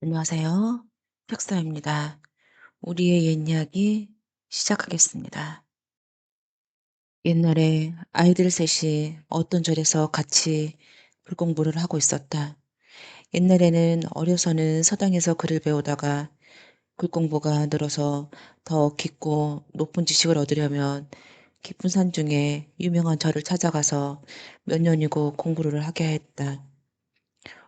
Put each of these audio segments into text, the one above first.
안녕하세요. 책사입니다. 우리의 옛 이야기 시작하겠습니다. 옛날에 아이들 셋이 어떤 절에서 같이 글 공부를 하고 있었다. 옛날에는 어려서는 서당에서 글을 배우다가 글 공부가 늘어서 더 깊고 높은 지식을 얻으려면 깊은 산 중에 유명한 절을 찾아가서 몇 년이고 공부를 하게 했다.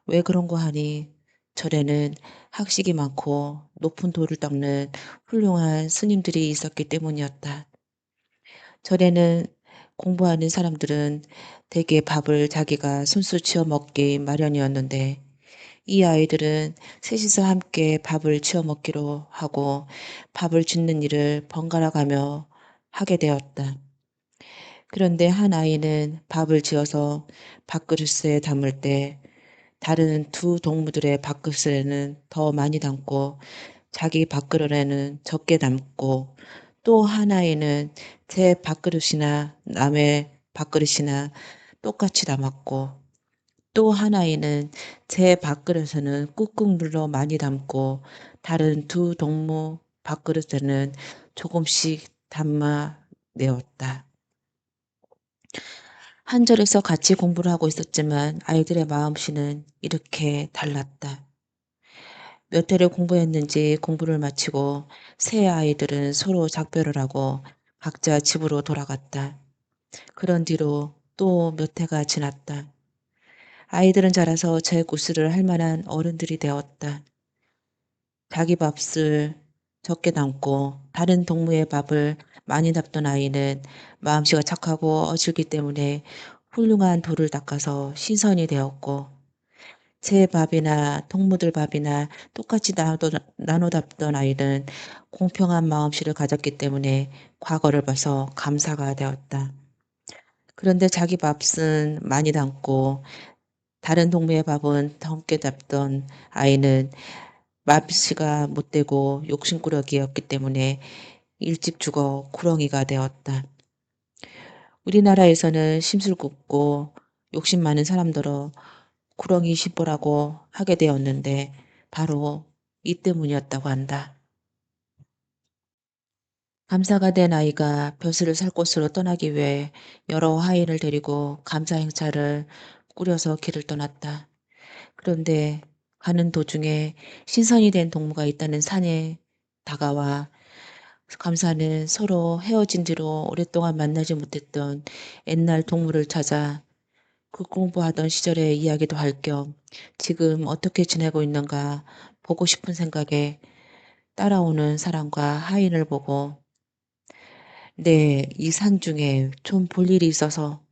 왜 그런고 하니 절에는 학식이 많고 높은 도를 닦는 훌륭한 스님들이 있었기 때문이었다. 절에는 공부하는 사람들은 대개 밥을 자기가 손수 치워 먹기 마련이었는데 이 아이들은 셋이서 함께 밥을 치워 먹기로 하고 밥을 짓는 일을 번갈아 가며 하게 되었다. 그런데 한 아이는 밥을 지어서 밥그릇에 담을 때 다른 두 동무들의 밥그릇에는 더 많이 담고 자기 밥그릇에는 적게 담고 또 하나에는 제 밥그릇이나 남의 밥그릇이나 똑같이 담았고 또 하나에는 제 밥그릇에는 꾹꾹 눌러 많이 담고 다른 두 동무 밥그릇에는 조금씩 담아 내었다. 한 절에서 같이 공부를 하고 있었지만 아이들의 마음씨는 이렇게 달랐다. 몇 해를 공부했는지 공부를 마치고 세 아이들은 서로 작별을 하고 각자 집으로 돌아갔다. 그런 뒤로 또 몇 해가 지났다. 아이들은 자라서 제 구슬을 할 만한 어른들이 되었다. 자기 밥을 적게 담고 다른 동무의 밥을 많이 담던 아이는 마음씨가 착하고 어질기 때문에 훌륭한 돌을 닦아서 신선이 되었고 제 밥이나 동무들 밥이나 똑같이 나눠 담던 아이는 공평한 마음씨를 가졌기 때문에 과거를 봐서 감사가 되었다. 그런데 자기 밥은 많이 담고 다른 동무의 밥은 적게 담던 아이는 마음씨가 못되고 욕심꾸러기였기 때문에 일찍 죽어 구렁이가 되었다. 우리나라에서는 심술궂고 욕심 많은 사람들어 구렁이 시보라고 하게 되었는데 바로 이 때문이었다고 한다. 감사가 된 아이가 벼슬을 살 곳으로 떠나기 위해 여러 하인을 데리고 감사 행차를 꾸려서 길을 떠났다. 그런데 가는 도중에 신선이 된 동무가 있다는 산에 다가와 감사는 서로 헤어진 뒤로 오랫동안 만나지 못했던 옛날 동무를 찾아 그 공부하던 시절의 이야기도 할 겸 지금 어떻게 지내고 있는가 보고 싶은 생각에 따라오는 사람과 하인을 보고 네, 이 산 중에 좀 볼 일이 있어서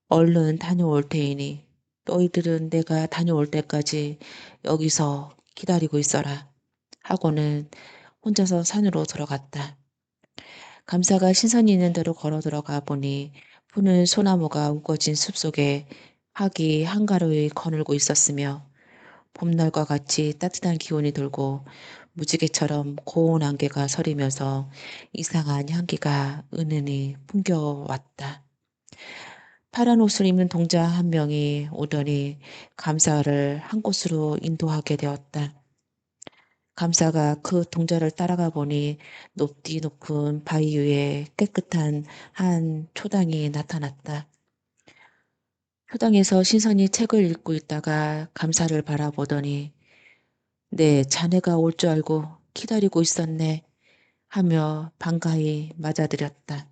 얼른 다녀올 테이니 너희들은 내가 다녀올 때까지 여기서 기다리고 있어라 하고는 혼자서 산으로 들어갔다. 감사가 신선이 있는 대로 걸어 들어가 보니 푸는 소나무가 우거진 숲속에 학이 한가로이 거늘고 있었으며 봄날과 같이 따뜻한 기운이 돌고 무지개처럼 고운 안개가 서리면서 이상한 향기가 은은히 풍겨왔다. 파란 옷을 입는 동자 한 명이 오더니 감사를 한 곳으로 인도하게 되었다. 감사가 그 동자를 따라가 보니 높디 높은 바위 위에 깨끗한 한 초당이 나타났다. 초당에서 신선히 책을 읽고 있다가 감사를 바라보더니 네, 자네가 올 줄 알고 기다리고 있었네 하며 반가이 맞아들였다.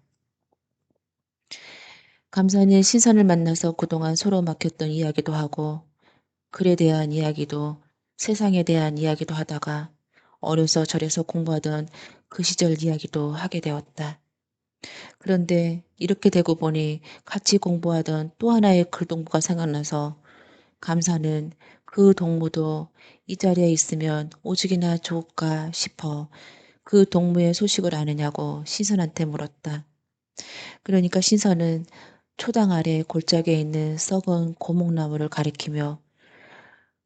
감사는 신선을 만나서 그동안 서로 막혔던 이야기도 하고 글에 대한 이야기도 세상에 대한 이야기도 하다가 어려서 절에서 공부하던 그 시절 이야기도 하게 되었다. 그런데 이렇게 되고 보니 같이 공부하던 또 하나의 글동무가 생각나서 감사는 그 동무도 이 자리에 있으면 오죽이나 좋을까 싶어 그 동무의 소식을 아느냐고 신선한테 물었다. 그러니까 신선은 초당 아래 골짜기에 있는 썩은 고목나무를 가리키며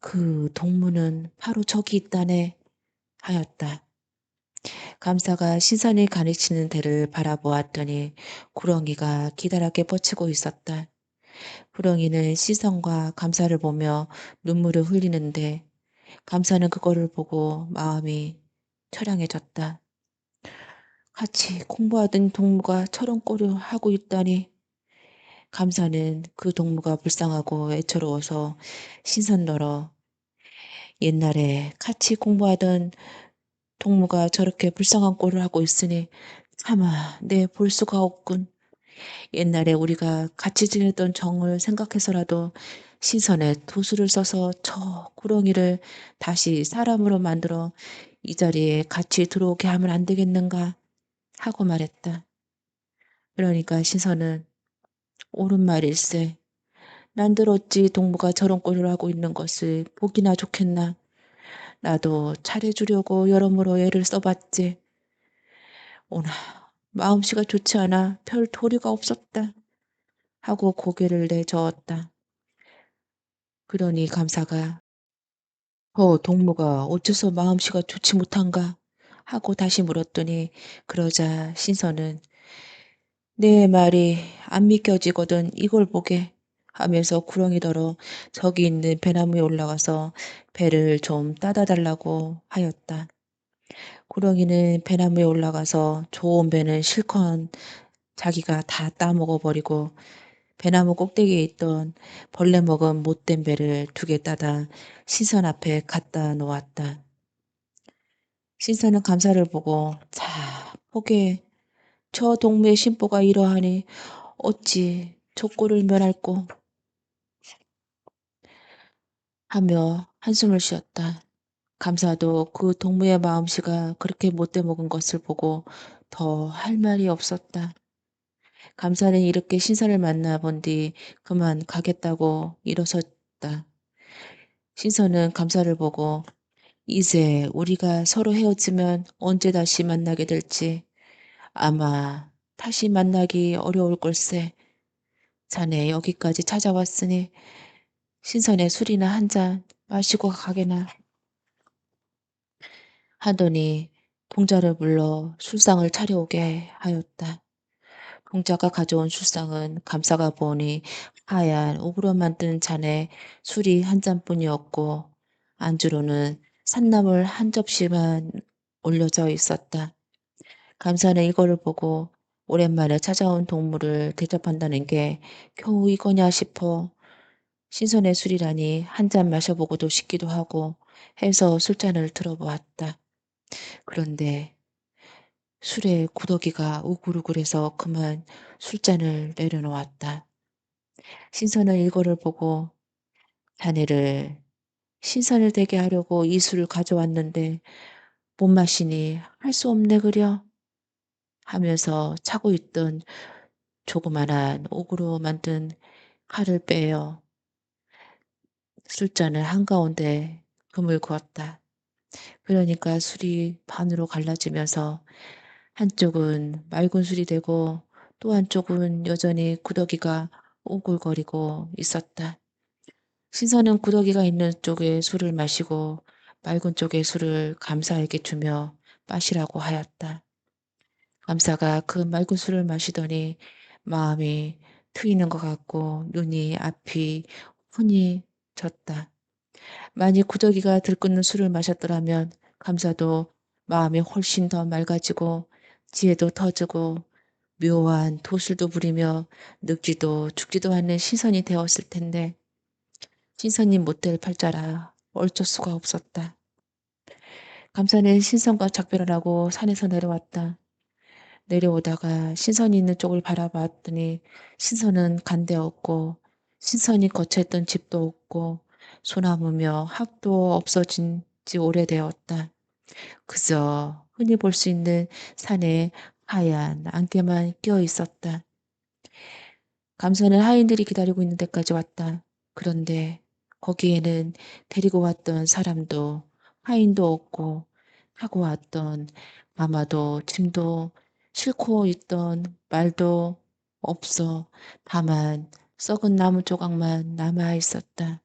그 동무는 바로 저기 있다네 하였다. 감사가 신선이 가르치는 데를 바라보았더니 구렁이가 기다랗게 뻗치고 있었다. 구렁이는 신선과 감사를 보며 눈물을 흘리는데 감사는 그거를 보고 마음이 처량해졌다. 같이 공부하던 동무가 저런 꼴을 하고 있다니. 감사는 그 동무가 불쌍하고 애처로워서 신선더러 옛날에 같이 공부하던 동무가 저렇게 불쌍한 꼴을 하고 있으니 차마 내 볼 수가 없군. 옛날에 우리가 같이 지냈던 정을 생각해서라도 신선에 도수를 써서 저 구렁이를 다시 사람으로 만들어 이 자리에 같이 들어오게 하면 안 되겠는가 하고 말했다. 그러니까 신선은 옳은 말일세. 난들 어찌 동무가 저런 꼴을 하고 있는 것을 보기나 좋겠나. 나도 잘해주려고 여러모로 애를 써봤지. 오나 마음씨가 좋지 않아 별 도리가 없었다. 하고 고개를 내저었다. 그러니 감사가 동무가 어째서 마음씨가 좋지 못한가 하고 다시 물었더니 그러자 신선은 내 말이 안 믿겨지거든 이걸 보게 하면서 구렁이더러 저기 있는 배나무에 올라가서 배를 좀 따다 달라고 하였다. 구렁이는 배나무에 올라가서 좋은 배는 실컷 자기가 다 따먹어 버리고 배나무 꼭대기에 있던 벌레 먹은 못된 배를 2개 따다 신선 앞에 갖다 놓았다. 신선은 감사를 보고 자 보게 저 동무의 심보가 이러하니 어찌 족골을 면할꼬 하며 한숨을 쉬었다. 감사도 그 동무의 마음씨가 그렇게 못돼 먹은 것을 보고 더 할 말이 없었다. 감사는 이렇게 신선을 만나 본 뒤 그만 가겠다고 일어섰다. 신선은 감사를 보고 이제 우리가 서로 헤어지면 언제 다시 만나게 될지 아마 다시 만나기 어려울 걸세. 자네 여기까지 찾아왔으니 신선의 술이나 한 잔 마시고 가게나 하더니 동자를 불러 술상을 차려오게 하였다. 동자가 가져온 술상은 감사가 보니 하얀 옥으로 만든 잔에 술이 한 잔뿐이었고 안주로는 산나물 한 접시만 올려져 있었다. 감사는 이거를 보고 오랜만에 찾아온 동물을 대접한다는 게 겨우 이거냐 싶어 신선의 술이라니 한 잔 마셔보고도 싶기도 하고 해서 술잔을 들어보았다. 그런데 술에 구더기가 우글우글해서 그만 술잔을 내려놓았다. 신선은 이거를 보고 자네를 신선을 되게 하려고 이 술을 가져왔는데 못 마시니 할 수 없네 그려 하면서 차고 있던 조그만한 옥으로 만든 칼을 빼어 술잔을 한가운데 금을 그었다. 그러니까 술이 반으로 갈라지면서 한쪽은 맑은 술이 되고 또 한쪽은 여전히 구더기가 오글거리고 있었다. 신선은 구더기가 있는 쪽에 술을 마시고 맑은 쪽에 술을 감사에게 주며 마시라고 하였다. 감사가 그 맑은 술을 마시더니 마음이 트이는 것 같고 눈이 앞이 훤히 졌다. 만일 구더기가 들끓는 술을 마셨더라면 감사도 마음이 훨씬 더 맑아지고 지혜도 터지고 묘한 도술도 부리며 늙지도 죽지도 않는 신선이 되었을 텐데 신선이 못될 팔자라 어쩔 수가 없었다. 감사는 신선과 작별을 하고 산에서 내려왔다. 내려오다가 신선이 있는 쪽을 바라봤더니 신선은 간데 없고 신선이 거처했던 집도 없고 소나무며 학도 없어진 지 오래되었다. 그저 흔히 볼 수 있는 산에 하얀 안개만 끼어 있었다. 감사는 하인들이 기다리고 있는 데까지 왔다. 그런데 거기에는 데리고 왔던 사람도 하인도 없고 타고 왔던 마마도 짐도 싣고 있던 말도 없어 다만 썩은 나무 조각만 남아 있었다.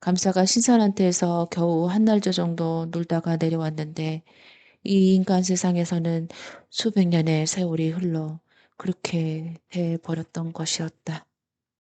감사가 신선한테서 겨우 한날 정도 놀다가 내려왔는데 이 인간 세상에서는 수백 년의 세월이 흘러 그렇게 돼 버렸던 것이었다.